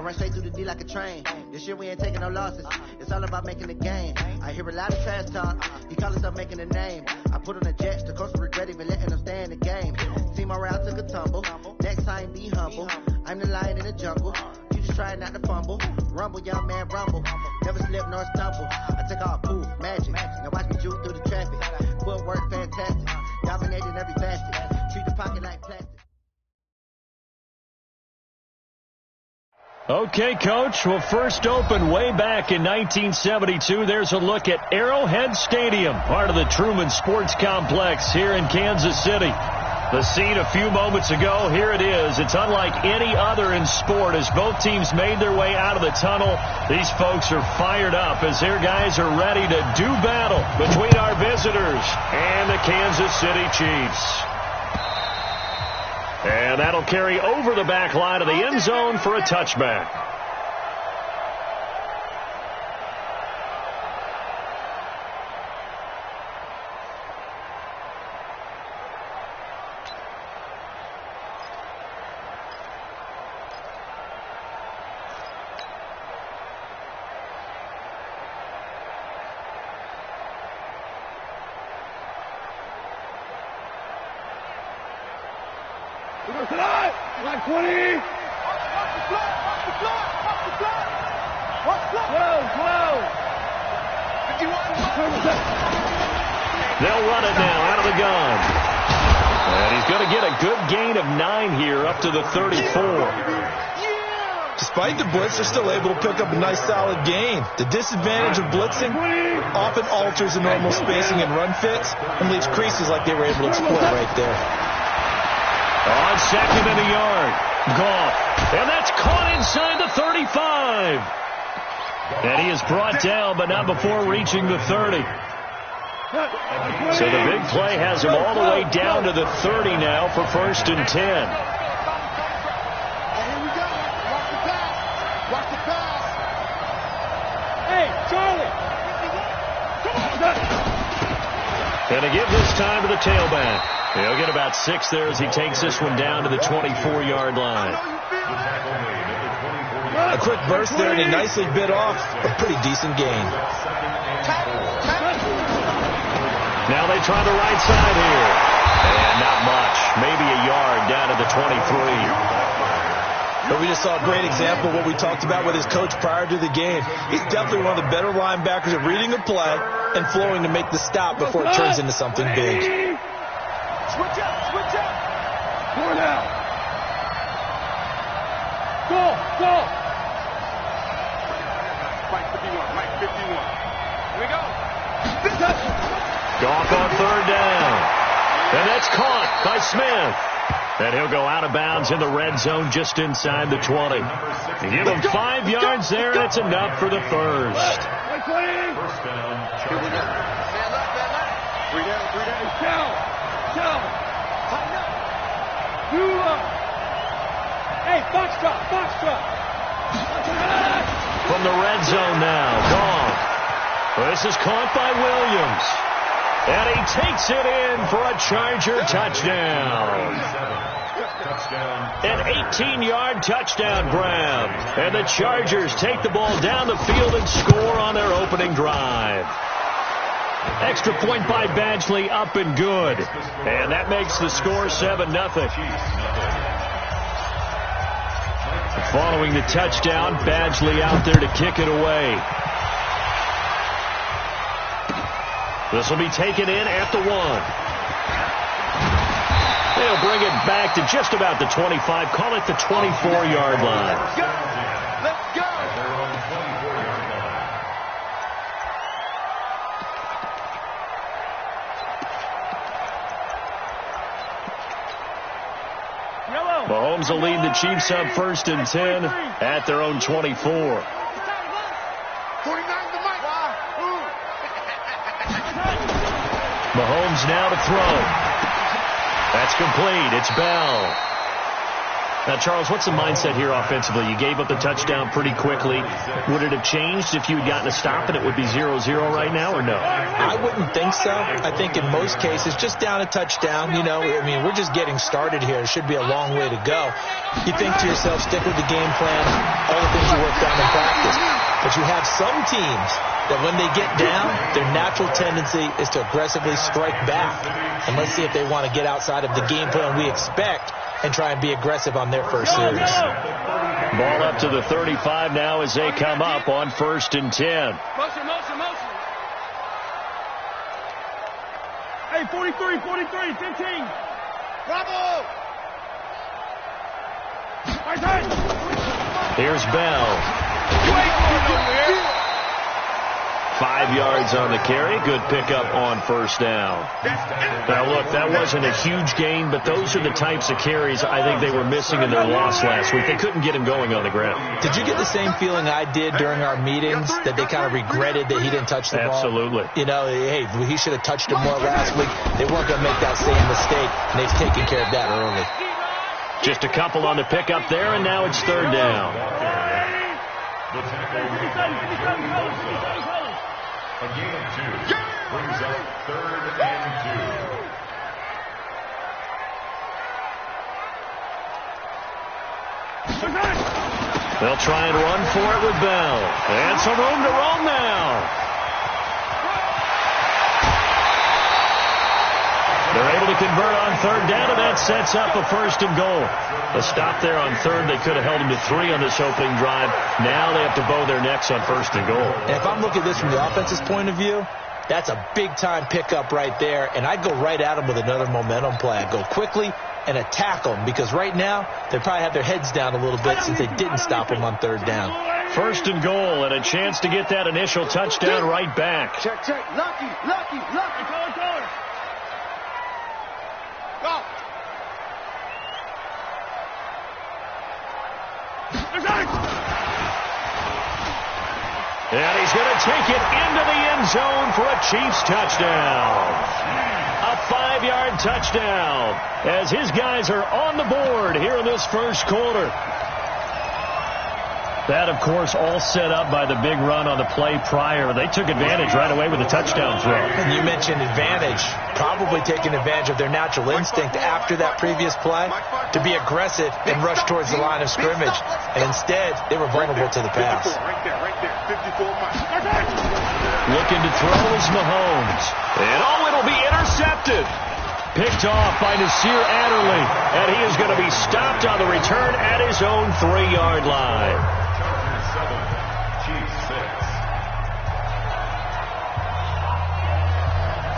run straight through the D like a train. This year we ain't taking no losses. It's all about making the game. I hear a lot of trash talk. He call himself making a name. I put on the Jets. The coach will regret even letting them stay in the game. See my route took a tumble. Next time be humble. I'm the lion in the jungle. You just try not to fumble. Rumble, young man, rumble. Never slip nor stumble. I take all poof, magic. Now watch me juke through the traffic. Footwork fantastic. Dominating every facet. Treat the pocket like plastic. Okay, Coach. Well, first opened way back in 1972. There's a look at Arrowhead Stadium, part of the Truman Sports Complex here in Kansas City. The scene a few moments ago, here it is. It's unlike any other in sport as both teams made their way out of the tunnel. These folks are fired up as their guys are ready to do battle between our visitors and the Kansas City Chiefs. And that'll carry over the back line of the end zone for a touchback. Line 20. Watch the block. Whoa. 51. They'll run it now out of the gun. And he's going to get a good gain of 9 here up to the 34. Despite the blitz, they're still able to pick up a nice solid gain. The disadvantage of blitzing often alters the normal spacing and run fits and leaves creases like they were able to exploit right there. On second and a yard. Goff. And that's caught inside the 35. And he is brought down, but not before reaching the 30. So the big play has him all the way down to the 30 now for first and 10. Here we go. Watch the pass. Hey, Charlie. And to give this time to the tailback. He'll get about 6 there as he takes this one down to the 24-yard line. A quick burst there, and he nicely bit off a pretty decent gain. Now they try the right side here. And not much. Maybe a yard down to the 23. But we just saw a great example of what we talked about with his coach prior to the game. He's definitely one of the better linebackers at reading a play and flowing to make the stop before it turns into something big. Switch up. 4 now. Go. Mike 51. Here we go. Goff on third down. And that's caught by Smith. And he'll go out of bounds in the red zone just inside the 20. You give him 5 yards there, and it's enough for the first. First down. Here we go. Three down. Down. Hey, box drop. From the red zone now, Goff. This is caught by Williams. And he takes it in for a Charger touchdown. An 18-yard touchdown grab. And the Chargers take the ball down the field and score on their opening drive. Extra point by Badgley, up and good. And that makes the score 7-0. Following the touchdown, Badgley out there to kick it away. This will be taken in at the 1. They'll bring it back to just about the 25. Call it the 24-yard line. Let's go. Mahomes will lead the Chiefs up first and 10 at their own 24. Mahomes now to throw. That's complete. It's Bell. Now, Charles, what's the mindset here offensively? You gave up the touchdown pretty quickly. Would it have changed if you had gotten a stop and it would be 0-0 right now, or no? I wouldn't think so. I think in most cases, just down a touchdown, we're just getting started here. It should be a long way to go. You think to yourself, stick with the game plan, all the things you have some teams that when they get down, their natural tendency is to aggressively strike back. And let's see if they want to get outside of the game plan we expect and try and be aggressive on their first series. Ball up to the 35 now as they come up on 1st and 10. Motion. Hey, 43, 15. Bravo! Right side. Here's Bell. 5 yards on the carry. Good pickup on 1st down. Now, look, that wasn't a huge gain, but those are the types of carries I think they were missing in their loss last week. They couldn't get him going on the ground. Did you get the same feeling I did during our meetings, that they kind of regretted that he didn't touch the ball? Absolutely. You know, hey, he should have touched him more last week. They weren't going to make that same mistake, and they've taken care of that early. Just a couple on the pickup there, and now it's 3rd down. A gain of 2 brings up 3rd and 2. They'll try and run for it with Bell. And some room to roam now. They're able to convert on 3rd down, and that sets up a 1st and goal. A stop there on 3rd. They could have held them to 3 on this opening drive. Now they have to bow their necks on 1st and goal. And if I'm looking at this from the offense's point of view, that's a big-time pickup right there, and I'd go right at them with another momentum play. I'd go quickly and attack them, because right now they probably have their heads down a little bit since they didn't stop them on 3rd down. 1st and goal, and a chance to get that initial touchdown right back. Check. Lucky. Color. Go. And he's going to take it into the end zone for a Chiefs touchdown. A 5-yard touchdown as his guys are on the board here in this 1st quarter. That, of course, all set up by the big run on the play prior. They took advantage right away with a touchdown throw. And you mentioned advantage, probably taking advantage of their natural instinct after that previous play to be aggressive and rush towards the line of scrimmage. And instead, they were vulnerable to the pass. Right there. 54 miles. Looking to throw is Mahomes. And it'll be intercepted. Picked off by Nasir Adderley. And he is going to be stopped on the return at his own 3-yard line.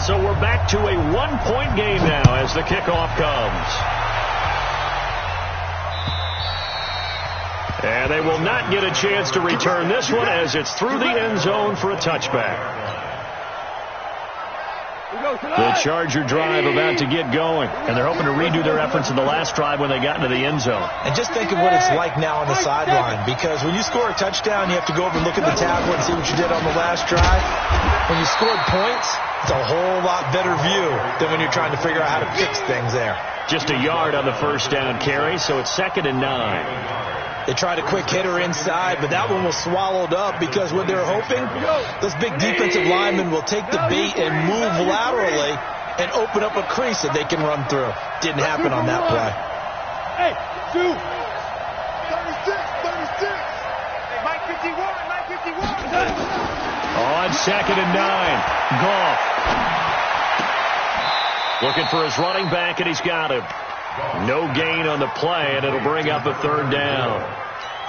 So we're back to a 1-point game now as the kickoff comes. And they will not get a chance to return this one as it's through the end zone for a touchback. The Charger drive about to get going, and they're hoping to redo their efforts in the last drive when they got into the end zone. And just think of what it's like now on the sideline, because when you score a touchdown, you have to go over and look at the tablet and see what you did on the last drive. When you scored points, it's a whole lot better view than when you're trying to figure out how to fix things there. Just a yard on the 1st down carry, so it's 2nd and 9. They tried a quick hitter inside, but that one was swallowed up because what they're hoping, those big defensive linemen will take the bait and move laterally and open up a crease that they can run through. Didn't happen on that play. Hey, 2. 36. Hey, Mike 51. On 2nd and 9, Goff. Looking for his running back, and he's got him. No gain on the play, and it'll bring up a 3rd down.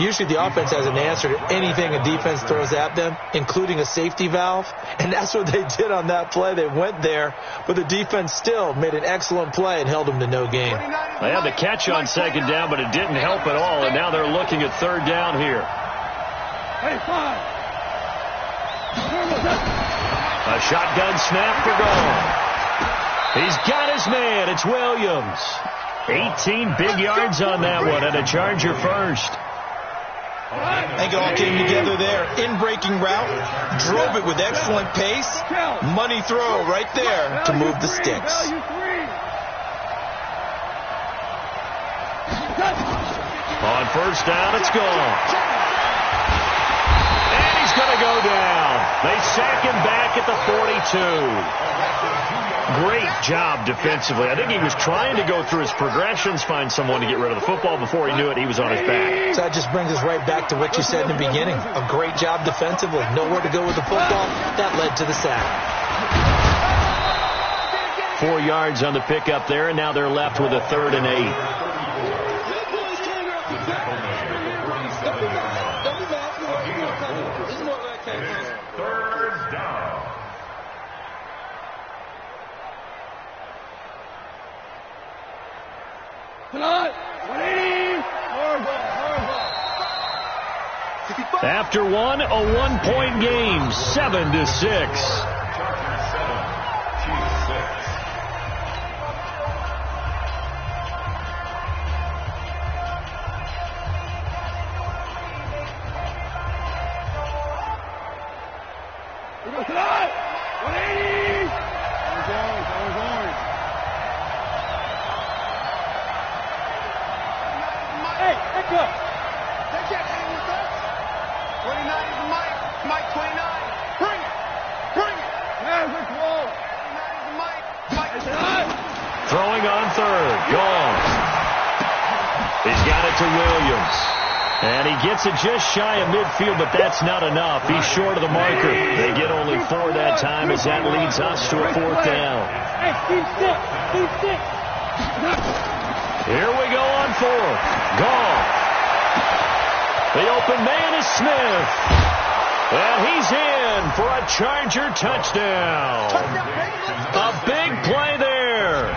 Usually the offense has an answer to anything a defense throws at them, including a safety valve, and that's what they did on that play. They went there, but the defense still made an excellent play and held them to no gain. They had the catch on 2nd down, but it didn't help at all, and now they're looking at 3rd down here. Hey, 5. A shotgun snap for Goff. He's got his man. It's Williams. 18 big yards on that one, and a Charger first. I think it all came together there. In-breaking route, drove it with excellent pace. Money throw right there to move the sticks. On 1st down, it's gone. And he's going to go down. They sack him back at the 42. Great job defensively. I think he was trying to go through his progressions, find someone to get rid of the football. Before he knew it, he was on his back. So that just brings us right back to what you said in the beginning. A great job defensively. Nowhere to go with the football. That led to the sack. 4 yards on the pickup there, and now they're left with a 3rd and 8. After one, a 1-point game, 7-6. Throwing on 3rd. Gone. He's got it to Williams. And he gets it just shy of midfield, but that's not enough. He's short of the marker. They get only 4 that time as that leads us to a 4th down. Here we go on 4th. Gone. The open man is Smith. And he's in for a Charger touchdown. A big play there.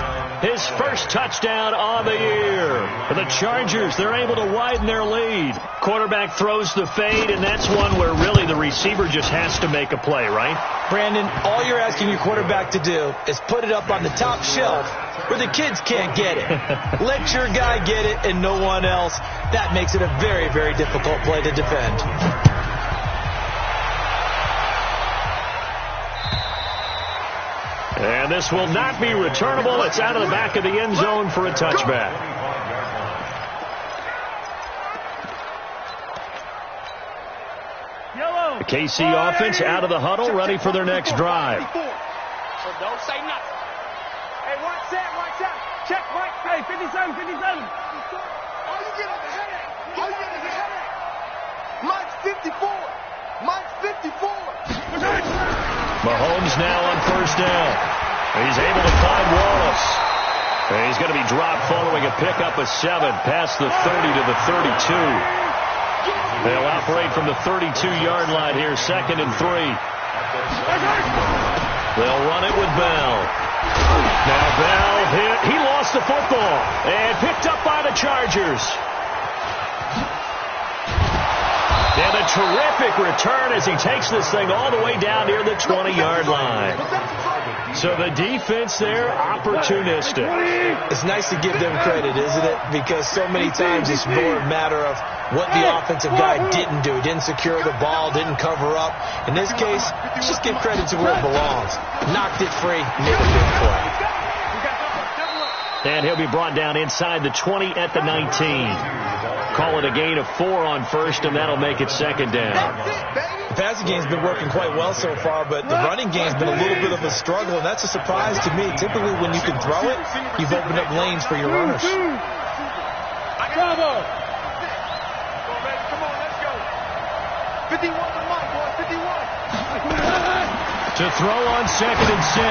His first touchdown on the year. For the Chargers, they're able to widen their lead. Quarterback throws the fade, and that's one where really the receiver just has to make a play, right? Brandon, all you're asking your quarterback to do is put it up on the top shelf where the kids can't get it. Let your guy get it and no one else. That makes it a very, very difficult play to defend. And this will not be returnable. It's out of the back of the end zone for a touchback. The KC offense out of the huddle, ready for their next drive. So don't say nothing. Hey, watch that. Check, Mike. Hey, 57. Oh, you get a headache. Mike's 54. Mahomes now on 1st down. He's able to find Wallace. And he's going to be dropped following a pickup of 7 past the 30 to the 32. They'll operate from the 32-yard line here, 2nd and 3. They'll run it with Bell. Now Bell hit. He lost the football and picked up by the Chargers. And a terrific return as he takes this thing all the way down near the 20-yard line. So the defense there, opportunistic. It's nice to give them credit, isn't it? Because so many times it's more a matter of what the offensive guy didn't do. Didn't secure the ball, didn't cover up. In this case, just give credit to where it belongs. Knocked it free, made a big play. And he'll be brought down inside the 20 at the 19. Call it a gain of 4 on 1st, and that'll make it 2nd down. The passing game's been working quite well so far, but the running game's been a little bit of a struggle, and that's a surprise to me. Typically, when you can throw it, you've opened up lanes for your runners. Bravo! Come on, let's go. 51 to Mike, boy, 51. To throw on 2nd and 6.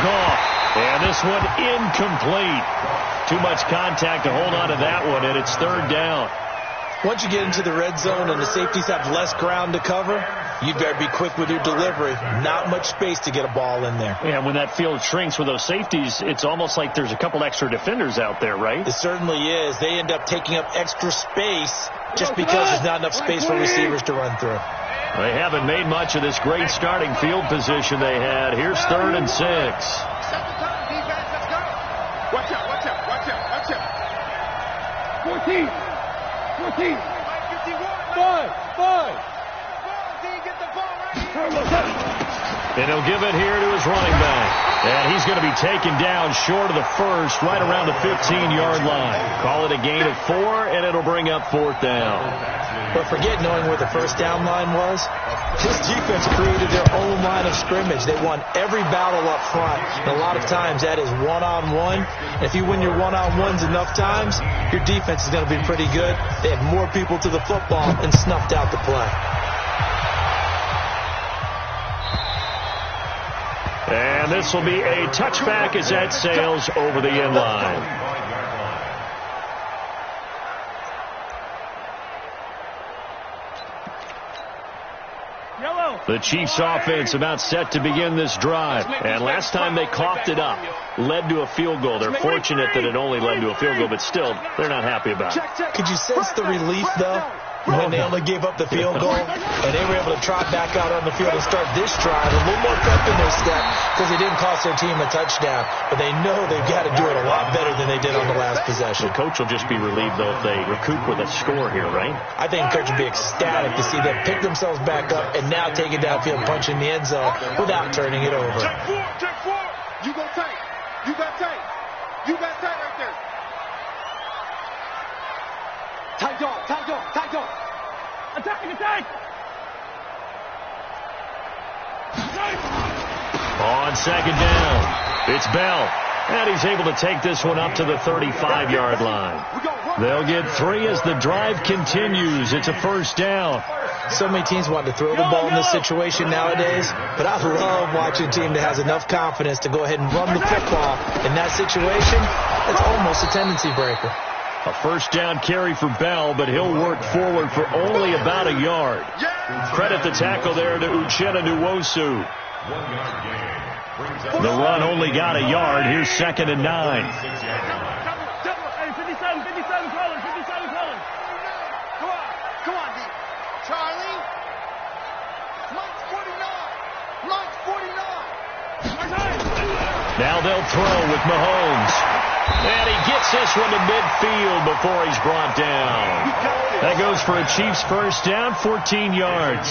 Goff. And this one incomplete. Too much contact to hold on to that one, and it's 3rd down. Once you get into the red zone and the safeties have less ground to cover, you better be quick with your delivery. Not much space to get a ball in there. Yeah, when that field shrinks with those safeties, it's almost like there's a couple extra defenders out there, right? It certainly is. They end up taking up extra space just because there's not enough space for receivers to run through. They haven't made much of this great starting field position they had. Here's 3rd and 6. Watch out. 14. 5. And he'll give it here to his running back. And he's going to be taken down short of the first, right around the 15-yard line. Call it a gain of 4, and it'll bring up 4th down. But forget knowing where the first down line was. This defense created their own line of scrimmage. They won every battle up front. And a lot of times that is one-on-one. If you win your one-on-ones enough times, your defense is going to be pretty good. They had more people to the football and snuffed out the play. And this will be a touchback as that sails over the end line. The Chiefs offense about set to begin this drive. And last time they coughed it up, led to a field goal. They're fortunate that it only led to a field goal, but still, they're not happy about it. Could you sense the relief, though, when they only gave up the field goal and they were able to trot back out on the field and start this drive a little more pep in their step because they didn't cost their team a touchdown, but they know they've got to do it a lot better than they did on the last possession. The coach will just be relieved, though, if they recoup with a score here, right? I think the coach will be ecstatic to see them pick themselves back up and now take it downfield, punch in the end zone without turning it over. Check four. You go tight. You got tight. You got tight right there. Tight dog, tight dog, tight dog. Attack. On second down, it's Bell. And he's able to take this one up to the 35-yard line. They'll get 3 as the drive continues. It's a first down. So many teams want to throw the ball in this situation nowadays, but I love watching a team that has enough confidence to go ahead and run the football. In that situation, it's almost a tendency breaker. A first down carry for Bell, but he'll work forward for only about a yard. Credit the tackle there to Uchenna Nwosu. The run only got a yard. Here's 2nd and 9. Hey, 57, Colin. Come on, D. Charlie. Mike's 49. Now they'll throw with Mahomes. And he gets this one to midfield before he's brought down. That goes for a Chiefs first down, 14 yards.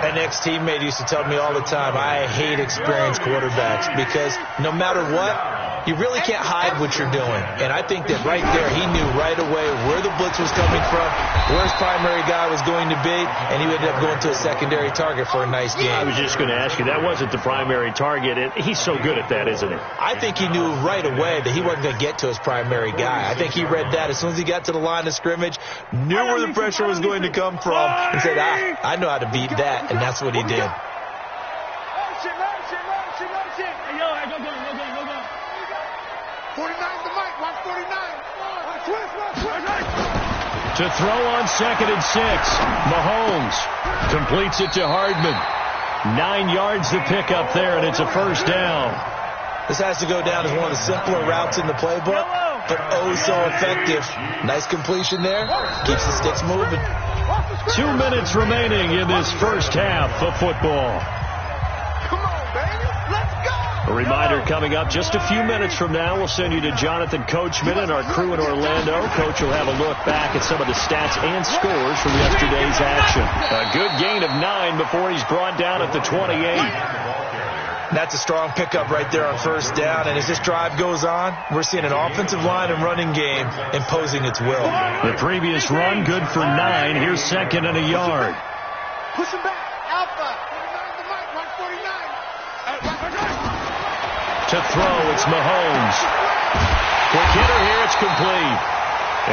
An ex-teammate used to tell me all the time, I hate experienced quarterbacks because no matter what, you really can't hide what you're doing. And I think that right there, he knew right away where the blitz was coming from, where his primary guy was going to be, and he ended up going to a secondary target for a nice game. I was just going to ask you, that wasn't the primary target. He's so good at that, isn't he? I think he knew right away that he wasn't going to get to his primary guy. I think he read that as soon as he got to the line of scrimmage, knew where the pressure was going to come from, and said, I know how to beat that, and that's what he did. Motion. Hey, yo, go. 49's the mic. Watch 49. To throw on 2nd and 6. Mahomes completes it to Hardman. 9 yards to pick up there, and it's a first down. This has to go down as one of the simpler routes in the playbook, but oh so effective. Nice completion there. Keeps the sticks moving. 2 minutes remaining in this first half of football. Come on, baby. Let's go. A reminder coming up just a few minutes from now. We'll send you to Jonathan Coachman and our crew in Orlando. Coach will have a look back at some of the stats and scores from yesterday's action. A good gain of 9 before he's brought down at the 28. That's a strong pickup right there on first down. And as this drive goes on, we're seeing an offensive line and running game imposing its will. The previous run good for 9. Here's 2nd and a yard. Push him back. Alpha. 49's the mic. Watch 49. To throw, it's Mahomes. Quick hitter here, it's complete.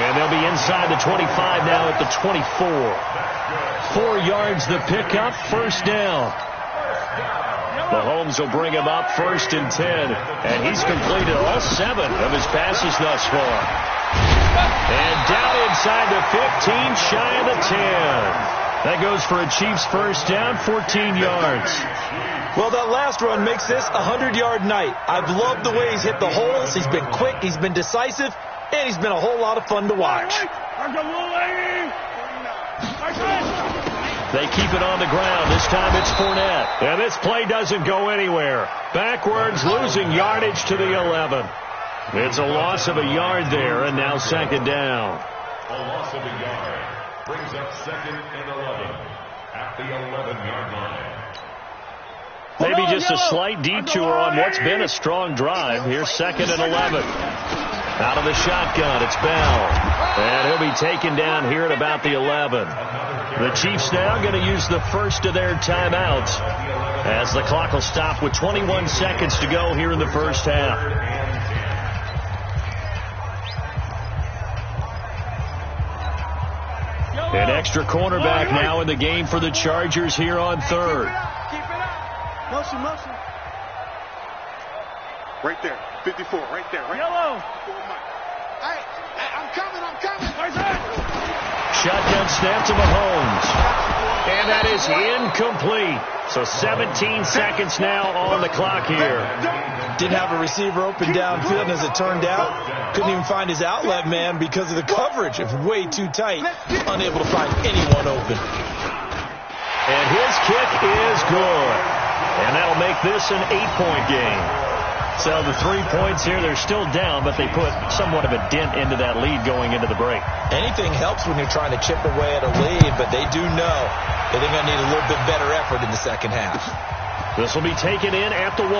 And they'll be inside the 25 now at the 24. 4 yards the pickup, first down. Mahomes will bring him up 1st and 10. And he's completed all 7 of his passes thus far. And down inside the 15, shy of the 10. That goes for a Chiefs first down, 14 yards. Well, that last run makes this a 100-yard night. I've loved the way he's hit the holes. He's been quick, he's been decisive, and he's been a whole lot of fun to watch. They keep it on the ground. This time it's Fournette. And this play doesn't go anywhere. Backwards, losing yardage to the 11. It's a loss of a yard there, and now 2nd down. A loss of a yard brings up 2nd and 11 at the 11-yard line. Maybe just a slight detour on what's been a strong drive. Here's 2nd and 11. Out of the shotgun, it's Bell. And he'll be taken down here at about the 11. The Chiefs now going to use the first of their timeouts as the clock will stop with 21 seconds to go here in the first half. An extra cornerback now in the game for the Chargers here on 3rd. Keep it up. Motion, motion. Right there. 54, right there. Right. Yellow. Hey, I'm coming. Shotgun snap to Mahomes. And that is incomplete. So 17 seconds now on the clock here. Didn't have a receiver open downfield, and as it turned out, couldn't even find his outlet man because of the coverage. It was way too tight. Unable to find anyone open. And his kick is good. And that'll make this an 8-point game. So the 3 points here, they're still down, but they put somewhat of a dent into that lead going into the break. Anything helps when you're trying to chip away at a lead, but they do know that they're going to need a little bit better effort in the second half. This will be taken in at the 1.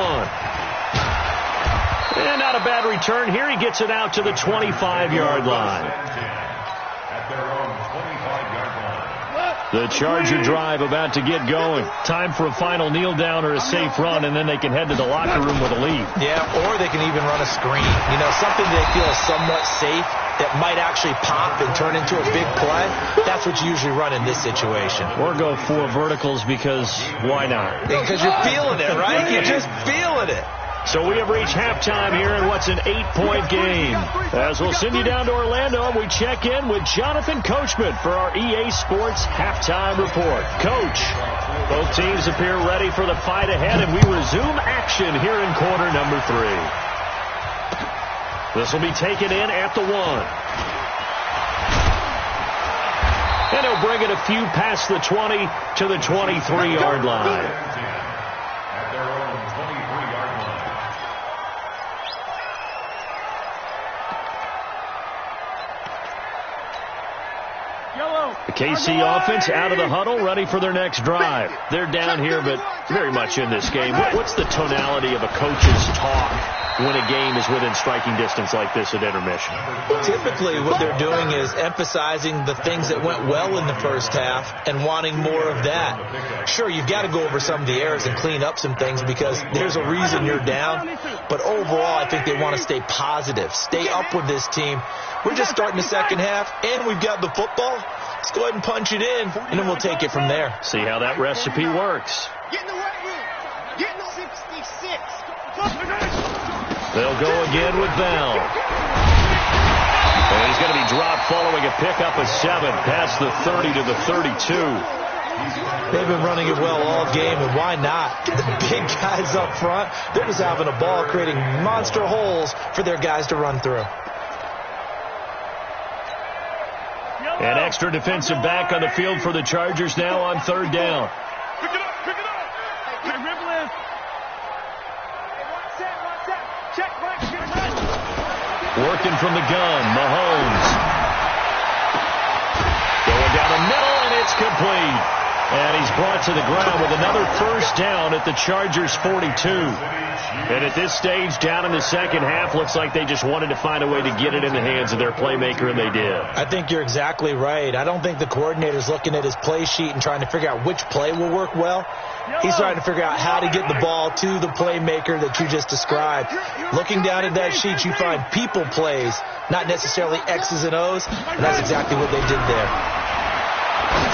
And not a bad return here. He gets it out to the 25-yard line. At their own 25-yard line. The Charger drive about to get going. Time for a final kneel down or a safe run, and then they can head to the locker room with a lead. Yeah, or they can even run a screen. You know, something they feel is somewhat safe that might actually pop and turn into a big play. That's what you usually run in this situation. Or go 4 verticals because why not? Because you're feeling it, right? You're just feeling it. So we have reached halftime here in what's an 8-point game. As we'll send you down to Orlando, and we check in with Jonathan Coachman for our EA Sports Halftime Report. Coach, both teams appear ready for the fight ahead, and we resume action here in quarter number 3. This will be taken in at the 1. And he'll bring it a few past the 20 to the 23-yard line. At their own 23-yard line. The KC offense out of the huddle, ready for their next drive. They're down here, but very much in this game. What's the tonality of a coach's talk when a game is within striking distance like this at intermission? Typically, what they're doing is emphasizing the things that went well in the first half and wanting more of that. Sure, you've got to go over some of the errors and clean up some things because there's a reason you're down. But overall, I think they want to stay positive, stay up with this team. We're just starting the second half, and we've got the football. Let's go ahead and punch it in, and then we'll take it from there. See how that recipe works. Get in the weight room. Get in the 66. They'll go again with Bell. And he's going to be dropped following a pickup of 7 past the 30 to the 32. They've been running it well all game, and why not? Get the big guys up front. They're just having a ball, creating monster holes for their guys to run through. An extra defensive back on the field for the Chargers now on 3rd down. Pick it up. Hey, dribble in. Watch that. Check, right. Working from the gun, Mahomes. Going down the middle, and it's complete. And he's brought to the ground with another first down at the Chargers' 42. And at this stage, down in the second half, looks like they just wanted to find a way to get it in the hands of their playmaker, and they did. I think you're exactly right. I don't think the coordinator's looking at his play sheet and trying to figure out which play will work well. He's trying to figure out how to get the ball to the playmaker that you just described. Looking down at that sheet, you find people plays, not necessarily X's and O's, and that's exactly what they did there.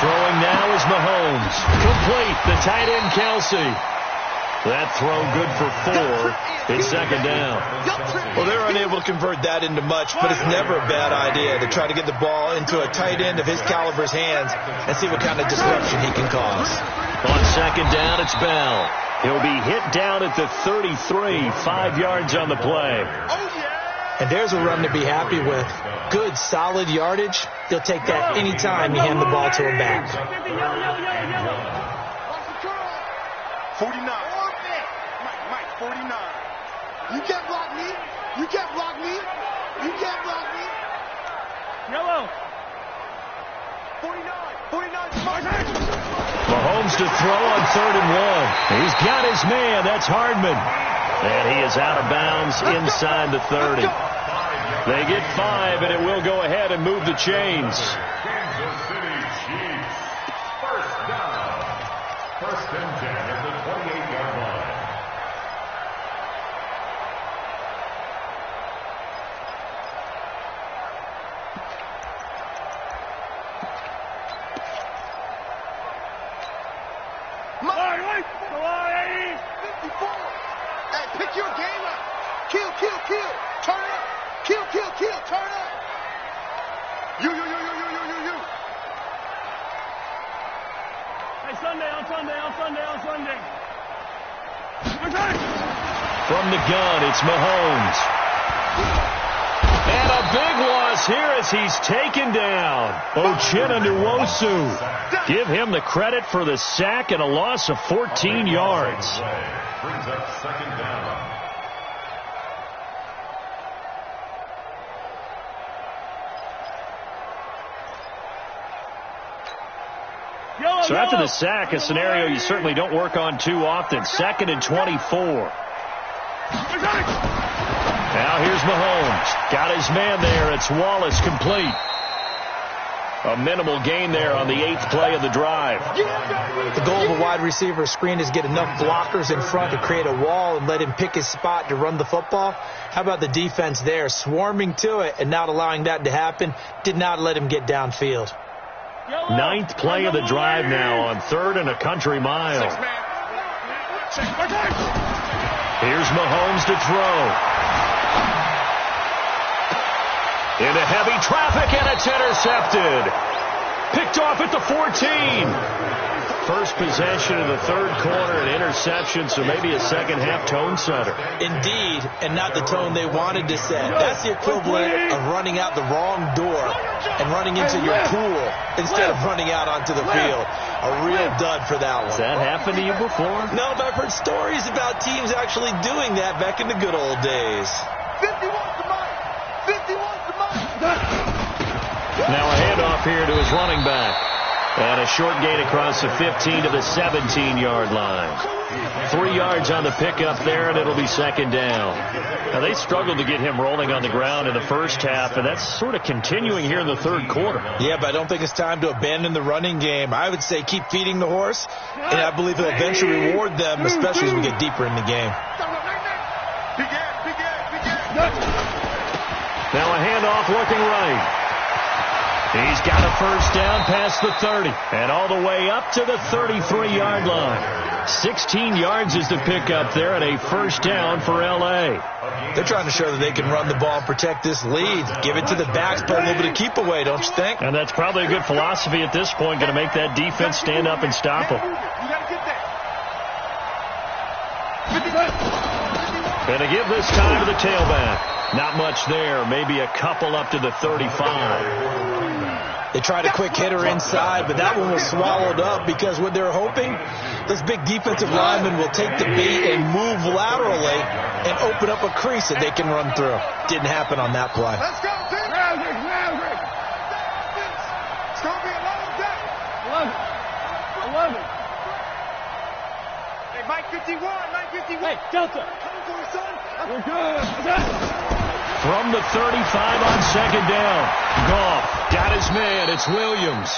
Throwing now is Mahomes. Complete. The tight end, Kelsey. That throw good for 4. It's 2nd down. Well, they're unable to convert that into much, but it's never a bad idea to try to get the ball into a tight end of his caliber's hands and see what kind of disruption he can cause. On 2nd down, it's Bell. He'll be hit down at the 33, 5 yards on the play. And there's a run to be happy with. Good, solid yardage. They'll take that anytime you hand the ball to him back. 49. Mike, 49. You can't block me. You can't block me. You can't block me. Yellow. 49. Mahomes Mahomes to throw on 3rd and 1. He's got his man. That's Hardman. And he is out of bounds inside the 30. They get 5, and it will go ahead and move the chains. Kansas City Chiefs. First down. 1st and 10 at the 28-yard line. Hey, pick your game up. Kill. Turn up. Kill. Turn up. You. Hey, Sunday. From the gun, it's Mahomes. And a big loss here as he's taken down. Uchenna-Nwosu. Give him the credit for the sack and a loss of 14 yards. Brings up 2nd down. So after the sack, a scenario you certainly don't work on too often. 2nd and 24. Now here's Mahomes. Got his man there. It's Wallace complete. A minimal gain there on the 8th play of the drive. The goal of a wide receiver screen is get enough blockers in front to create a wall and let him pick his spot to run the football. How about the defense there, swarming to it and not allowing that to happen? Did not let him get downfield. 9th play of the drive now on 3rd and a country mile. Here's Mahomes to throw. Into heavy traffic, and it's intercepted. Picked off at the 14. First possession of the 3rd quarter, an interception, so maybe a second-half tone setter. Indeed, and not the tone they wanted to set. That's the equivalent of running out the wrong door and running into your pool instead of running out onto the field. A real dud for that one. Has that happened to you before? No, but I've heard stories about teams actually doing that back in the good old days. 51's the mark. 51's the mark. Now a handoff here to his running back. And a short gain across the 15 to the 17-yard line. 3 yards on the pickup there, and it'll be 2nd down. Now, they struggled to get him rolling on the ground in the first half, and that's sort of continuing here in the 3rd quarter. Yeah, but I don't think it's time to abandon the running game. I would say keep feeding the horse, and I believe he'll eventually reward them, especially as we get deeper in the game. Now a handoff looking right. He's got a first down past the 30 and all the way up to the 33-yard line. 16 yards is the pickup there and a first down for L.A. They're trying to show that they can run the ball and protect this lead. Give it to the backs, play a little bit of keep away, don't you think? And that's probably a good philosophy at this point, going to make that defense stand up and stop them. Going to give this time to the tailback. Not much there, maybe a couple up to the 35. They tried a quick hitter inside, but that one was swallowed up because what they're hoping, this big defensive lineman will take the bait and move laterally and open up a crease that they can run through. Didn't happen on that play. Let's go, team. It's going to be a long day. 11. Hey, Mike 51. Hey, Delta. Coming for his son. We're good. From the 35 on 2nd down. Goff got his man. It's Williams.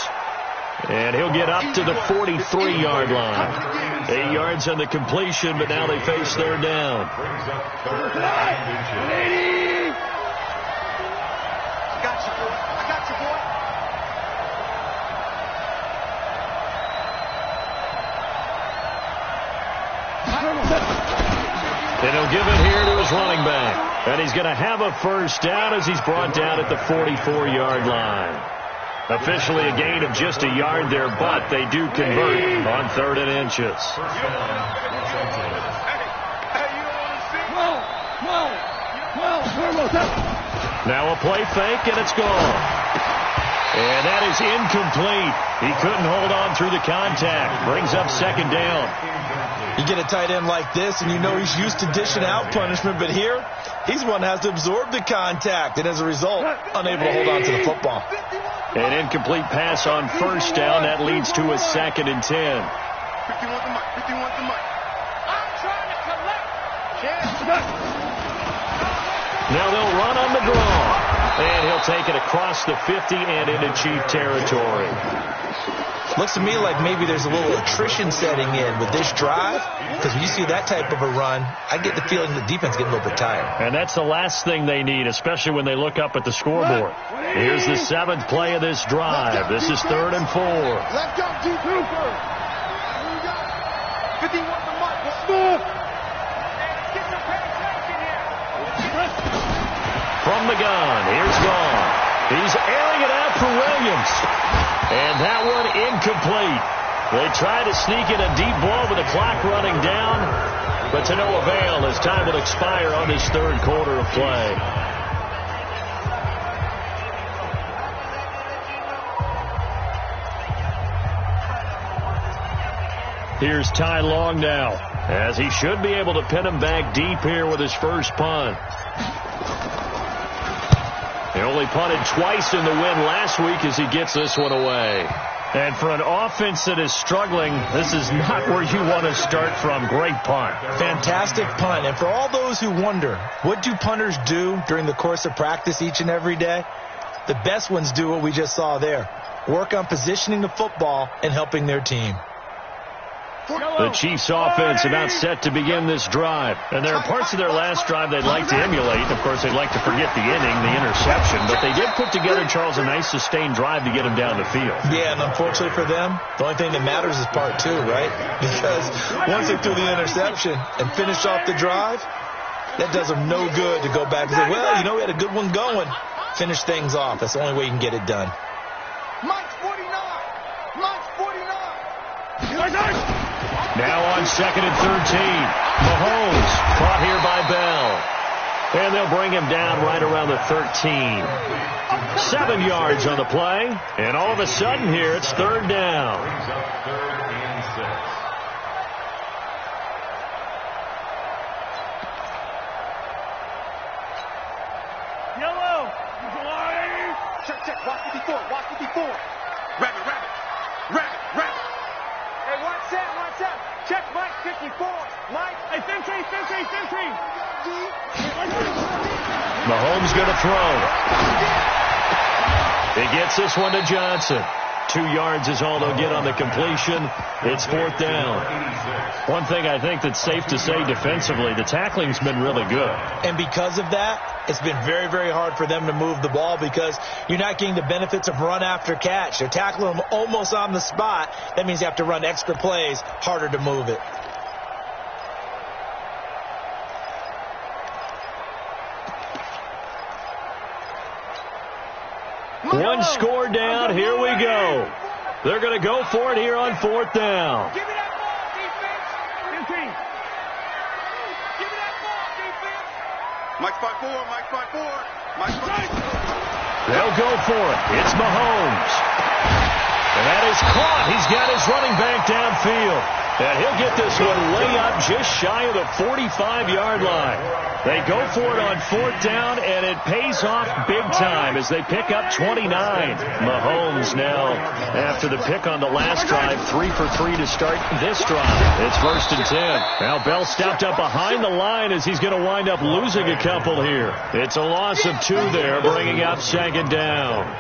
And he'll get up to the 43-yard line. 8 yards on the completion, but now they face 3rd down. I got you, boy. And he'll give it here to his running back. And he's going to have a first down as he's brought down at the 44-yard line. Officially a gain of just a yard there, but they do convert on 3rd and inches. Now a play fake, and it's gone. And that is incomplete. He couldn't hold on through the contact. Brings up 2nd down. You get a tight end like this, and you know he's used to dishing out punishment, but here, he's one that has to absorb the contact, and as a result, unable to hold on to the football. An incomplete pass on first down. That leads to a 2nd and 10. 50 wants the mic. 50 wants the mic. I'm trying to collect. Now they'll run on the draw. And he'll take it across the 50 and into Chief territory. Looks to me like maybe there's a little attrition setting in with this drive, because when you see that type of a run, I get the feeling the defense getting a little bit tired. And that's the last thing they need, especially when they look up at the scoreboard. Here's the 7th play of this drive. This is 3rd and 4. Let's go, G. 50 wants the mic. Smooth. Get some penetration here. From the gun, here's Vaughn. He's airing it out for Williams. And that one incomplete. They tried to sneak in a deep ball with the clock running down, but to no avail as time will expire on this 3rd quarter of play. Here's Ty Long now, as he should be able to pin him back deep here with his first punt. He only punted twice in the win last week as he gets this one away. And for an offense that is struggling, this is not where you want to start from. Great punt. Fantastic punt. And for all those who wonder, what do punters do during the course of practice each and every day? The best ones do what we just saw there. Work on positioning the football and helping their team. The Chiefs offense about set to begin this drive. And there are parts of their last drive they'd like to emulate. Of course, they'd like to forget the inning, the interception. But they did put together, Charles, a nice sustained drive to get him down the field. Yeah, and unfortunately for them, the only thing that matters is part 2, right? Because once they threw the interception and finished off the drive, that does them no good to go back and say, well, you know, we had a good one going. Finish things off. That's the only way you can get it done. Mike's 49. Mike's 49. Now on 2nd and 13. Mahomes caught here by Bell. And they'll bring him down right around the 13. 7 yards on the play. And all of a sudden here, it's 3rd down. Yellow. Check. Watch 54. Watch 54. Rabbit. Hey, watch that. Check Mike 54. Mike. Hey, 50. Mahomes going to throw. He gets this one to Johnson. 2 yards is all they'll get on the completion. It's 4th down. One thing I think that's safe to say defensively, the tackling's been really good. And because of that, it's been very, very hard for them to move the ball because you're not getting the benefits of run after catch. They're tackling them almost on the spot. That means you have to run extra plays, harder to move it. One score down. Here we go. They're going to go for it here on 4th down. Give me that ball, defense. 15. Give me that ball, defense. Mike's 5-4. They'll go for it. It's Mahomes. And that is caught. He's got his running back downfield. And he'll get this one way up just shy of the 45-yard line. They go for it on 4th down, and it pays off big time as they pick up 29. Mahomes now, after the pick on the last drive, 3 for 3 to start this drive. It's 1st and 10. Now Bell stepped up behind the line as he's going to wind up losing a couple here. It's a loss of 2 there, bringing up 2nd down.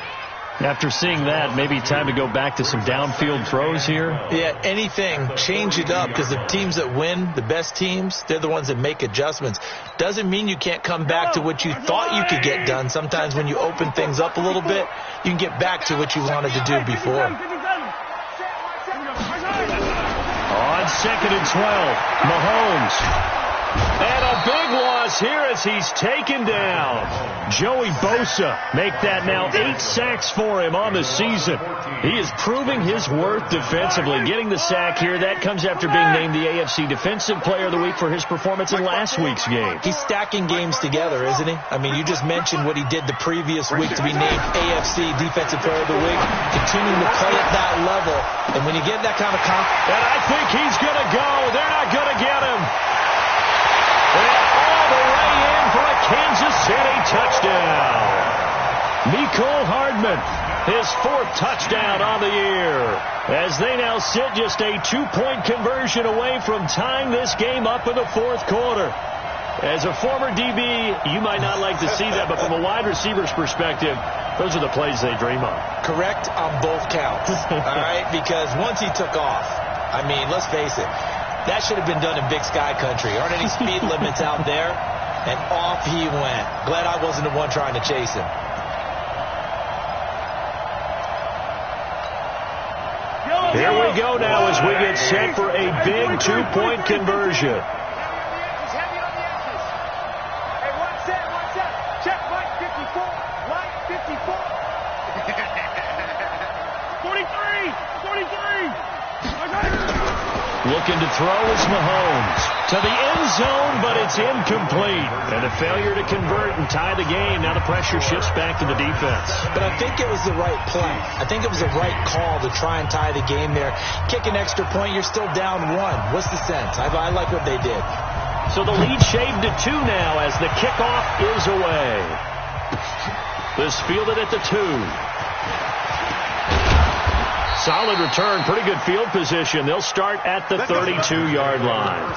After seeing that, maybe time to go back to some downfield throws here? Yeah, anything. Change it up because the teams that win, the best teams, they're the ones that make adjustments. Doesn't mean you can't come back to what you thought you could get done. Sometimes when you open things up a little bit, you can get back to what you wanted to do before. On 2nd and 12, Mahomes. And a big loss here as he's taken down. Joey Bosa make that now 8 sacks for him on the season. He is proving his worth defensively. Getting the sack here, that comes after being named the AFC Defensive Player of the Week for his performance in last week's game. He's stacking games together, isn't he? I mean, you just mentioned what he did the previous week to be named AFC Defensive Player of the Week. Continuing to play at that level. And when you get that kind of confidence. And I think he's going to go. They're not going to get him. And all the way in for a Kansas City touchdown. Mecole Hardman, his 4th touchdown on the year, as they now sit just a 2-point conversion away from tying this game up in the 4th quarter. As a former DB, you might not like to see that, but from a wide receiver's perspective, those are the plays they dream of. Correct on both counts, all right? Because once he took off, I mean, let's face it, that should have been done in Big Sky country. Aren't any speed limits out there? And off he went. Glad I wasn't the one trying to chase him. Here we go now as we get set for a big 2-point conversion. Heavy on the edges. Hey, watch that, watch that. Check Mike 54. Mike 54. 43. Looking to throw is Mahomes. To the end zone, but it's incomplete. And a failure to convert and tie the game. Now the pressure shifts back to the defense. But I think it was the right play. I think it was the right call to try and tie the game there. Kick an extra point, you're still down 1. What's the sense? I like what they did. So the lead shaved to 2 now as the kickoff is away. This fielded at the 2. Solid return, pretty good field position. They'll start at the 32-yard line.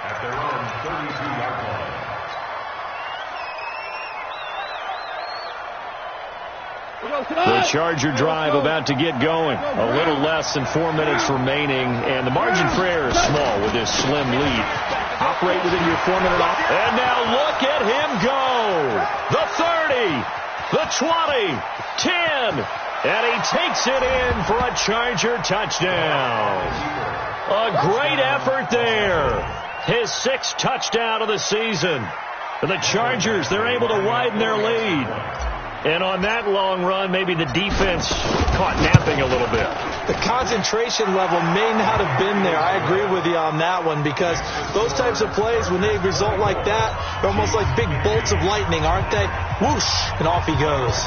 At their own 32-yard line. The Charger drive about to get going. A little less than 4 minutes remaining, and the margin for error is small with this slim lead. Operate within your 4-minute off. And now look at him go. The 30, the 20, 10. And he takes it in for a Charger touchdown. A great effort there. His 6th touchdown of the season. And the Chargers, they're able to widen their lead. And on that long run, maybe the defense caught napping a little bit. The concentration level may not have been there. I agree with you on that one, because those types of plays, when they result like that, they're almost like big bolts of lightning, aren't they? Whoosh, and off he goes.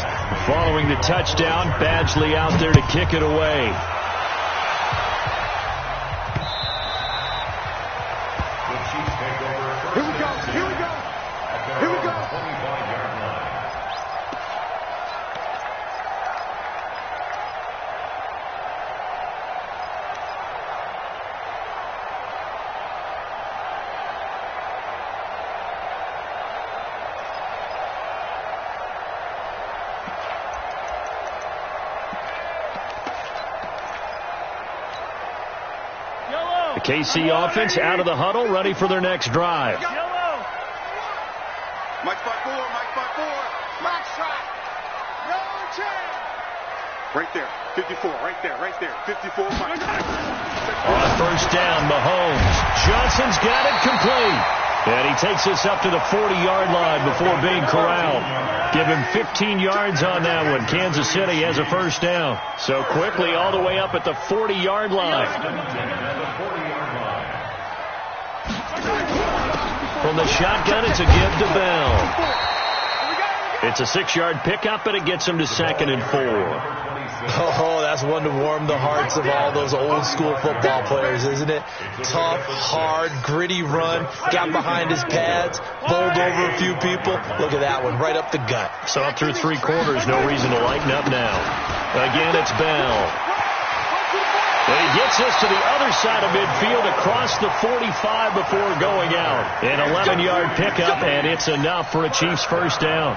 Following the touchdown, Badgley out there to kick it away. Here we go. Here we go. Here we go. 25-yard line. The KC offense out of the huddle, ready for their next drive. Mike 5-4, Mike 5-4. Max shot. No chance. Right there. 54, right there, right there. 54, Mike. On first down, Mahomes. Johnson's got it complete. And he takes us up to the 40-yard line before being corralled. Give him 15 yards on that one. Kansas City has a first down. So quickly all the way up at the 40-yard line. From the shotgun, it's a give to Bell. It's a 6-yard pickup, and it gets him to 2nd and 4. Oh, that's one to warm the hearts of all those old-school football players, isn't it? Tough, hard, gritty run, got behind his pads, bowled over a few people. Look at that one, right up the gut. So up through 3 quarters, no reason to lighten up now. Again, it's Bell. And he gets us to the other side of midfield across the 45 before going out. An 11-yard pickup, and it's enough for a Chiefs first down.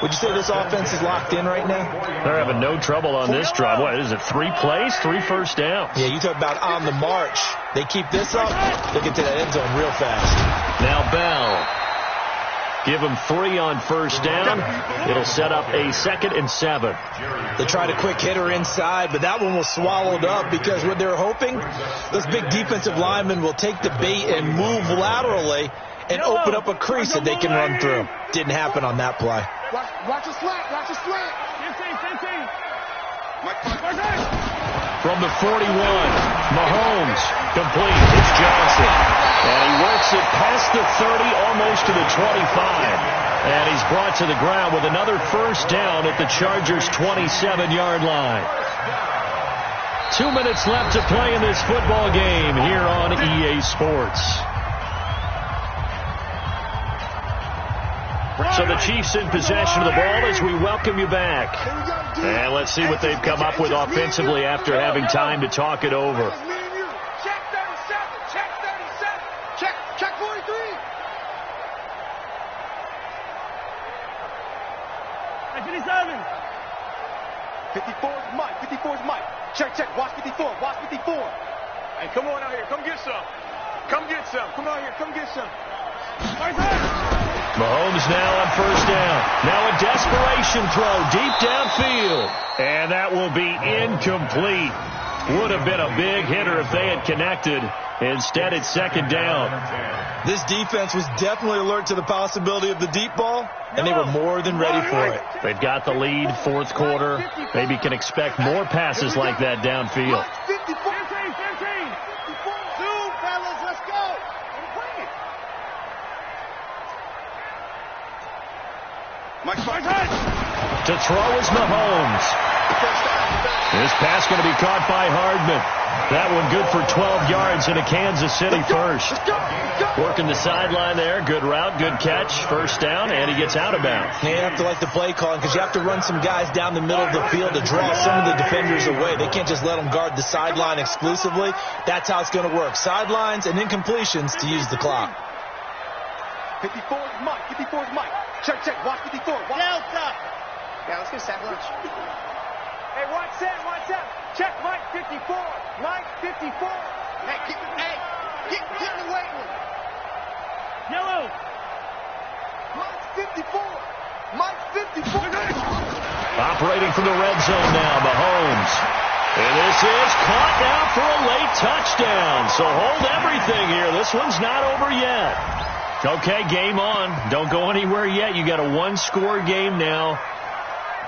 Would you say this offense is locked in right now? They're having no trouble on this drive. What is it, 3 plays, 3 first downs? Yeah, you talk about on the march. They keep this up, they'll get to that end zone real fast. Now Bell. Give him 3 on first down. It'll set up a 2nd and 7. They tried a quick hitter inside, but that one was swallowed up because what they're hoping, those big defensive linemen will take the bait and move laterally and open up a crease that they can run through. Didn't happen on that play. Watch a slant. Watch a slant. 15. From the 41, Mahomes complete. It's Johnson. And he works it past the 30, almost to the 25. And he's brought to the ground with another first down at the Chargers' 27-yard line. 2 minutes left to play in this football game here on EA Sports. So the Chiefs in possession of the ball as we welcome you back. And let's see what they've come up with offensively after having time to talk it over. Check 37. Check 37. Check 43. 57. 54 is Mike. 54 is Mike. Check. Watch 54. Watch 54. Hey, come on out here. Come get some. Come get some. Come out here. Come get some. Mahomes now on first down. Now a desperation throw deep downfield. And that will be incomplete. Would have been a big hitter if they had connected. Instead, it's second down. This defense was definitely alert to the possibility of the deep ball, and they were more than ready for it. They've got the lead, fourth quarter. Maybe can expect more passes like that downfield. 15. Zoom, fellas, let's go. To throw is Mahomes. This pass going to be caught by Hardman. That one good for 12 yards in a Kansas City first. Working the sideline there. Good route, good catch. First down, and he gets out of bounds. You have to like the play calling because you have to run some guys down the middle of the field to draw some of the defenders away. They can't just let them guard the sideline exclusively. That's how it's going to work. Sidelines and incompletions to use the clock. 54 is Mike. 54 is Mike. Check. Watch 54. Watch. Delta. Yeah, let's get sack lunch. Hey, watch that. Check Mike 54. Mike 54. Hey, get in the weight room. Yellow. Mike 54. Mike 54. Operating from the red zone now, Mahomes. And this is caught now for a late touchdown. So hold everything here. This one's not over yet. Okay, game on. Don't go anywhere yet. You got a one-score game now.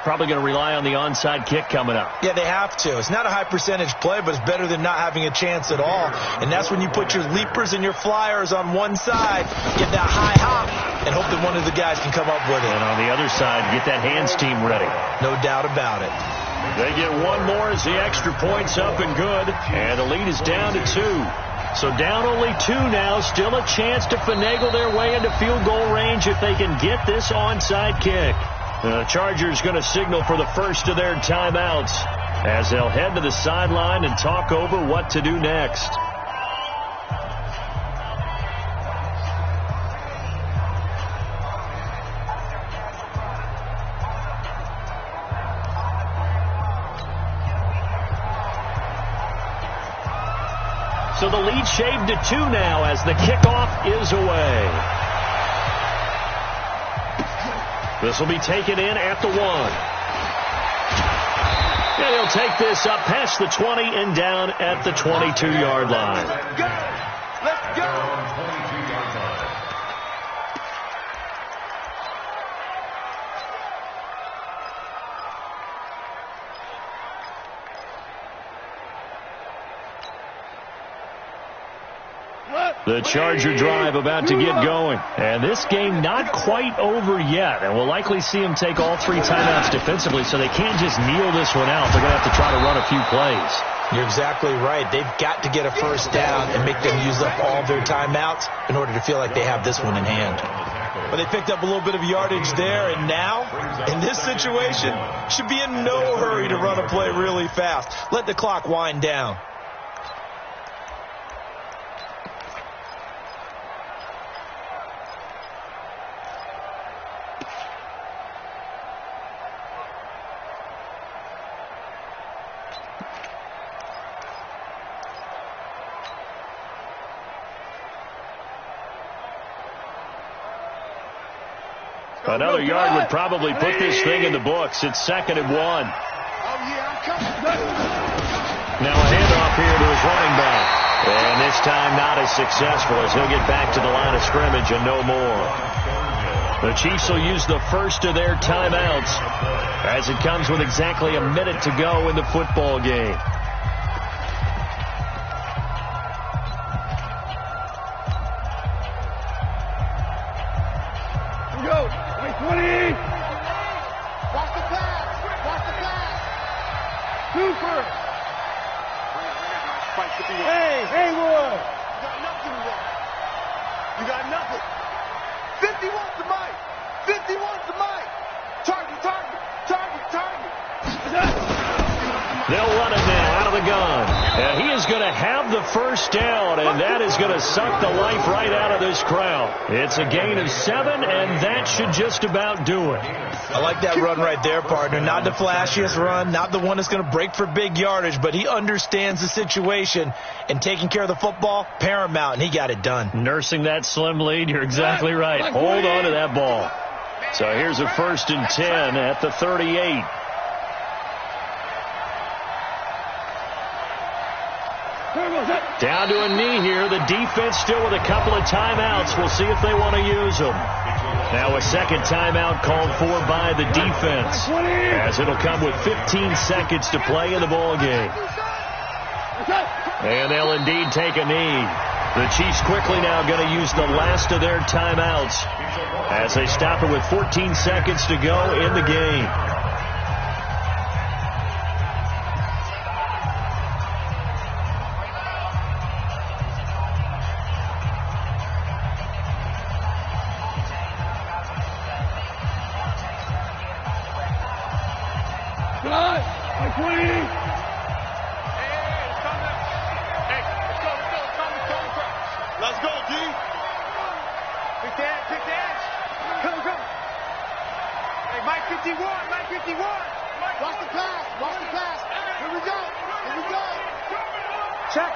Probably going to rely on the onside kick coming up. Yeah, they have to. It's not a high percentage play, but it's better than not having a chance at all. And that's when you put your leapers and your flyers on one side, get that high hop, and hope that one of the guys can come up with it. And on the other side, get that hands team ready. No doubt about it. They get one more as the extra point's up and good. And the lead is down to 2. So down only 2 now. Still a chance to finagle their way into field goal range if they can get this onside kick. The Chargers going to signal for the first of their timeouts as they'll head to the sideline and talk over what to do next. So the lead shaved to 2 now as the kickoff is away. This will be taken in at the 1. And he'll take this up past the 20 and down at the 22-yard line. Let's go. The Charger drive about to get going. And this game not quite over yet. And we'll likely see them take all 3 timeouts defensively, so they can't just kneel this one out. They're going to have to try to run a few plays. You're exactly right. They've got to get a first down and make them use up all their timeouts in order to feel like they have this one in hand. But they picked up a little bit of yardage there, and now, in this situation, should be in no hurry to run a play really fast. Let the clock wind down. Another yard would probably put this thing in the books. It's 2nd and 1. Oh, yeah, I'm coming. Now a handoff here to his running back. And this time not as successful as he'll get back to the line of scrimmage and no more. The Chiefs will use the first of their timeouts as it comes with exactly a minute to go in the football game. Hey, Haywood! You got nothing to run. You got nothing. 50 wants the mic. 50 51's the mic. Target, target, target, target. They'll run it now out of the gun. And he is going to have the first down, and that is going to suck the life right out of this crowd. It's a gain of 7, and that should just about do it. I like that run right there, partner. Not the flashiest run, not the one that's going to break for big yardage, but he understands the situation, and taking care of the football, paramount, and he got it done. Nursing that slim lead, you're exactly right. Hold on to that ball. So here's a 1st and 10 at the 38. Down to a knee here. The defense still with a couple of timeouts. We'll see if they want to use them. Now a second timeout called for by the defense, as it'll come with 15 seconds to play in the ball game. And they'll indeed take a knee. The Chiefs quickly now going to use the last of their timeouts as they stop it with 14 seconds to go in the game. Let's go, D. Pick that. Come. Hey, Mike 51, Mike 51. Watch the pass. Here we go. Check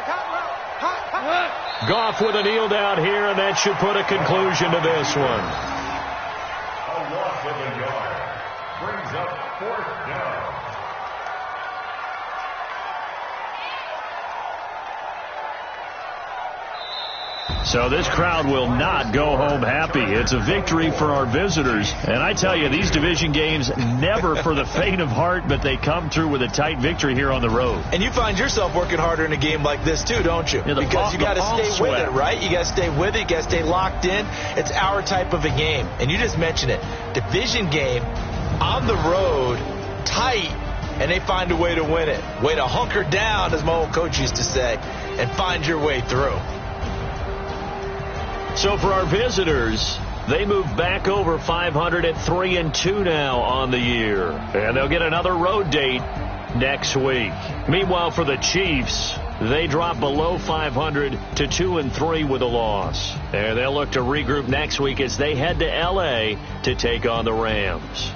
hot. Goff with a kneel down here, and that should put a conclusion to this one. A loss of a yard brings up 4th down. So this crowd will not go home happy. It's a victory for our visitors. And I tell you, these division games, never for the faint of heart, but they come through with a tight victory here on the road. And you find yourself working harder in a game like this, too, don't you? Yeah, because you got to stay with it, right? You got to stay with it. You got to stay locked in. It's our type of a game. And you just mentioned it. Division game, on the road, tight, and they find a way to win it. Way to hunker down, as my old coach used to say, and find your way through. So for our visitors, they move back over 500 at 3-2 now on the year. And they'll get another road date next week. Meanwhile, for the Chiefs, they drop below 500 to 2-3 with a loss. And they'll look to regroup next week as they head to L.A. to take on the Rams.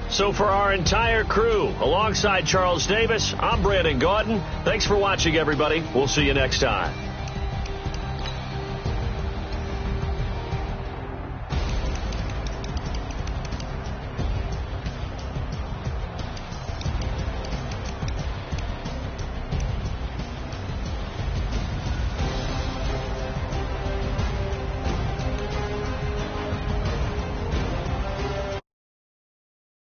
So for our entire crew, alongside Charles Davis, I'm Brandon Gaudin. Thanks for watching, everybody. We'll see you next time.